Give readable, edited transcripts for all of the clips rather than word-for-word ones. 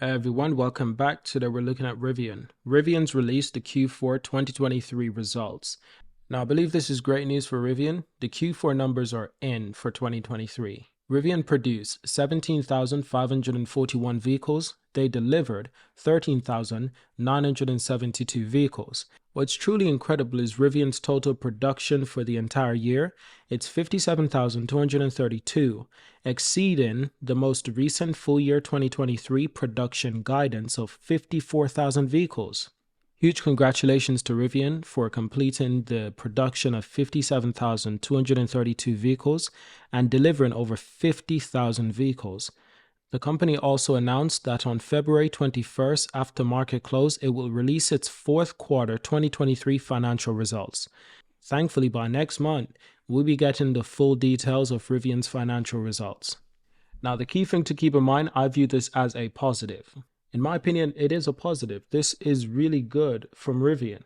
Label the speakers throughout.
Speaker 1: Everyone, welcome back. Today we're looking at Rivian. Rivian's released the Q4 2023 results. Now, I believe this is great news for Rivian. The Q4 numbers are in for 2023. Rivian produced 17,541 vehicles. They delivered 13,972 vehicles. What's truly incredible is Rivian's total production for the entire year. It's 57,232, exceeding the most recent full year 2023 production guidance of 54,000 vehicles. Huge congratulations to Rivian for completing the production of 57,232 vehicles and delivering over 50,000 vehicles. The company also announced that on February 21st, after market close, it will release its fourth quarter 2023 financial results. Thankfully, by next month, we'll be getting the full details of Rivian's financial results. Now, the key thing to keep in mind, I view this as a positive. In my opinion, it is a positive. This is really good from Rivian,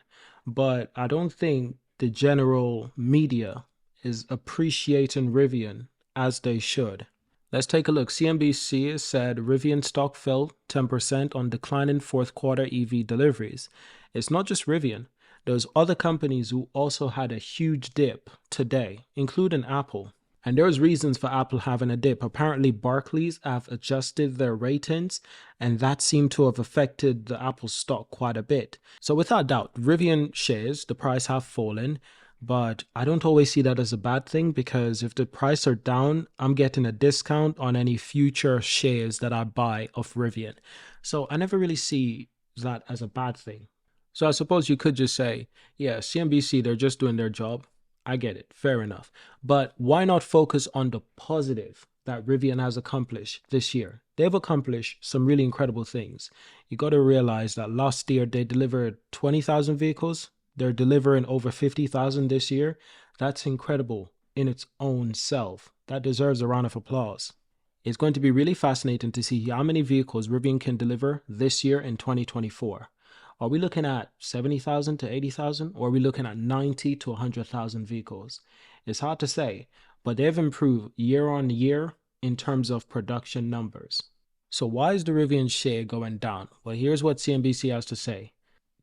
Speaker 1: but I don't think the general media is appreciating Rivian as they should. Let's take a look. CNBC said Rivian stock fell 10% on declining fourth quarter EV deliveries. It's not just Rivian. There's other companies who also had a huge dip today, including Apple. And there's reasons for Apple having a dip. Apparently, Barclays have adjusted their ratings, and that seemed to have affected the Apple stock quite a bit. So without doubt, Rivian shares, the price have fallen, but I don't always see that as a bad thing, because if the price are down, I'm getting a discount on any future shares that I buy of Rivian. So I never really see that as a bad thing. So I suppose you could just say, yeah, CNBC, they're just doing their job. I get it. Fair enough. But why not focus on the positive that Rivian has accomplished this year? They've accomplished some really incredible things. You got to realize that last year they delivered 20,000 vehicles. They're delivering over 50,000 this year. That's incredible in its own self. That deserves a round of applause. It's going to be really fascinating to see how many vehicles Rivian can deliver this year in 2024. Are we looking at 70,000 to 80,000, or are we looking at 90 to 100,000 vehicles? It's hard to say, but they've improved year on year in terms of production numbers. So why is the Rivian share going down? Well, here's what CNBC has to say.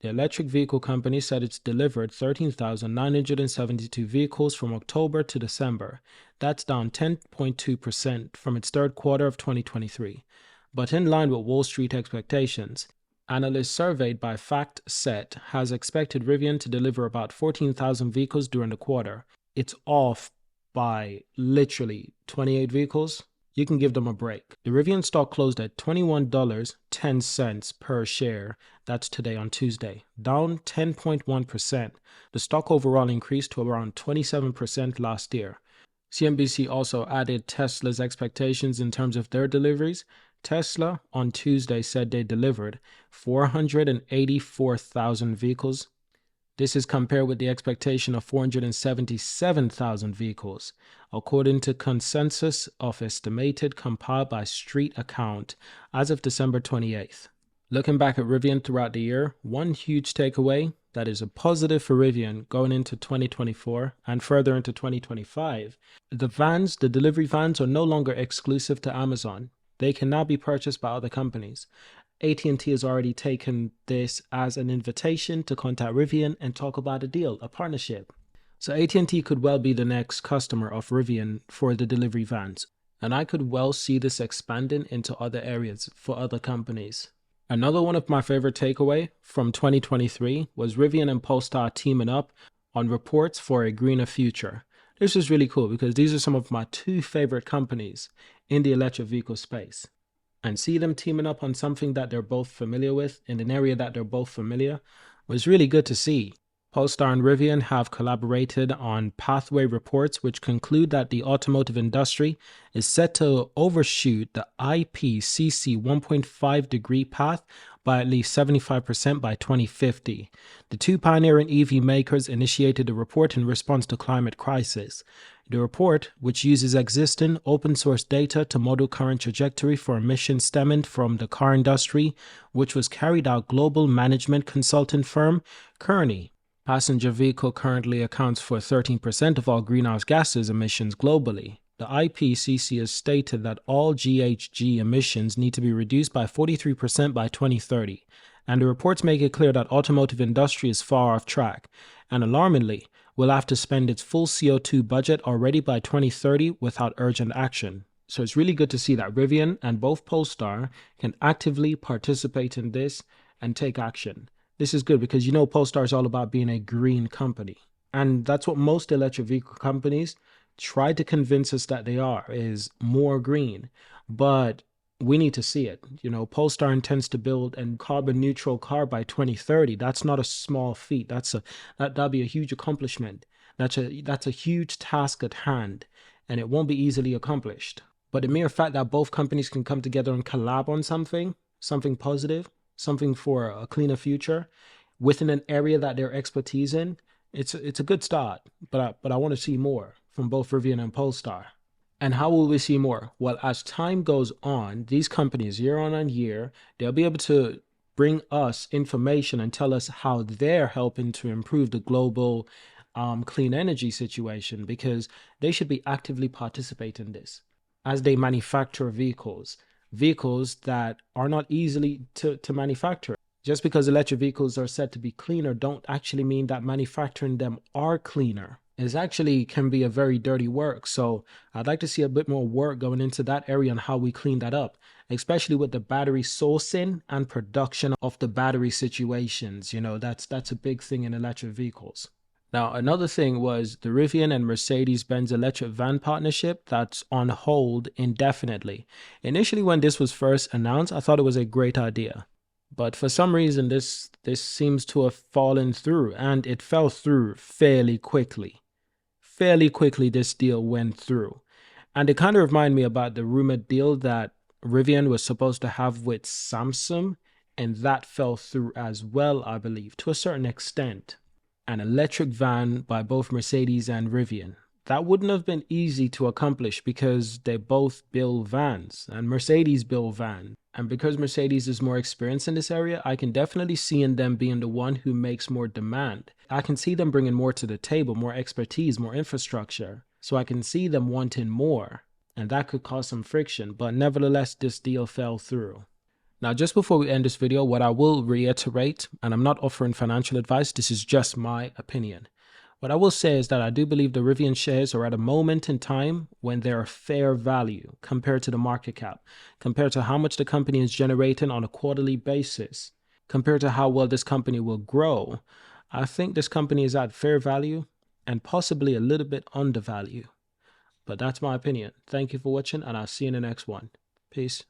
Speaker 1: The electric vehicle company said it's delivered 13,972 vehicles from October to December. That's down 10.2% from its third quarter of 2023, but in line with Wall Street expectations. Analysts surveyed by FactSet has expected Rivian to deliver about 14,000 vehicles during the quarter. It's off by literally 28 vehicles. You can give them a break. The Rivian stock closed at $21.10 per share. That's today on Tuesday, down 10.1%. The stock overall increased to around 27% last year. CNBC also added Tesla's expectations in terms of their deliveries. Tesla on Tuesday said they delivered 484,000 vehicles. This is compared with the expectation of 477,000 vehicles, according to consensus of estimated compiled by Street Account as of December 28th. Looking back at Rivian throughout the year, one huge takeaway that is a positive for Rivian going into 2024 and further into 2025, the delivery vans are no longer exclusive to Amazon. They can now be purchased by other companies. AT&T has already taken this as an invitation to contact Rivian and talk about a deal, a partnership. So AT&T could well be the next customer of Rivian for the delivery vans. And I could well see this expanding into other areas for other companies. Another one of my favorite takeaway from 2023 was Rivian and Postar teaming up on reports for a greener future. This is really cool because these are some of my two favorite companies in the electric vehicle space. And see them teaming up on something that they're both familiar with in an area that they're both familiar was really good to see. Postar and Rivian have collaborated on pathway reports which conclude that the automotive industry is set to overshoot the IPCC 1.5 degree path by at least 75% by 2050. The two pioneering EV makers initiated the report in response to climate crisis. The report, which uses existing open-source data to model current trajectory for emissions stemming from the car industry, which was carried out global management consulting firm Kearney. Passenger vehicle currently accounts for 13% of all greenhouse gases emissions globally. The IPCC has stated that all GHG emissions need to be reduced by 43% by 2030, and the reports make it clear that automotive industry is far off track, and alarmingly, will have to spend its full CO2 budget already by 2030 without urgent action. So it's really good to see that Rivian and both Polestar can actively participate in this and take action. This is good because Polestar is all about being a green company. And that's what most electric vehicle companies try to convince us that they are, is more green. But we need to see it. Polestar intends to build a carbon neutral car by 2030. That's not a small feat. That'll be a huge accomplishment. That's a huge task at hand, and it won't be easily accomplished. But the mere fact that both companies can come together and collab on something positive, something for a cleaner future, within an area that they're expertise in, it's a good start. But I want to see more from both Rivian and Polestar. And how will we see more? Well, as time goes on, these companies, year on year, they'll be able to bring us information and tell us how they're helping to improve the global clean energy situation, because they should be actively participating in this as they manufacture vehicles that are not easily to manufacture. Just because electric vehicles are said to be cleaner don't actually mean that manufacturing them are cleaner. It actually can be a very dirty work. So I'd like to see a bit more work going into that area and how we clean that up, especially with the battery sourcing and production of the battery situations. That's a big thing in electric vehicles. Now, another thing was the Rivian and Mercedes-Benz electric van partnership that's on hold indefinitely. Initially, when this was first announced, I thought it was a great idea. But for some reason, this seems to have fallen through, and it fell through fairly quickly. Fairly quickly, this deal went through. And it kind of reminded me about the rumored deal that Rivian was supposed to have with Samsung, and that fell through as well, I believe, to a certain extent. An electric van by both Mercedes and Rivian. That wouldn't have been easy to accomplish because they both build vans, and Mercedes build vans. And because Mercedes is more experienced in this area, I can definitely see in them being the one who makes more demand. I can see them bringing more to the table, more expertise, more infrastructure. So I can see them wanting more, and that could cause some friction. But nevertheless, this deal fell through. Now, just before we end this video, what I will reiterate, and I'm not offering financial advice, this is just my opinion. What I will say is that I do believe the Rivian shares are at a moment in time when they're a fair value compared to the market cap, compared to how much the company is generating on a quarterly basis, compared to how well this company will grow. I think this company is at fair value and possibly a little bit undervalued. But that's my opinion. Thank you for watching, and I'll see you in the next one. Peace.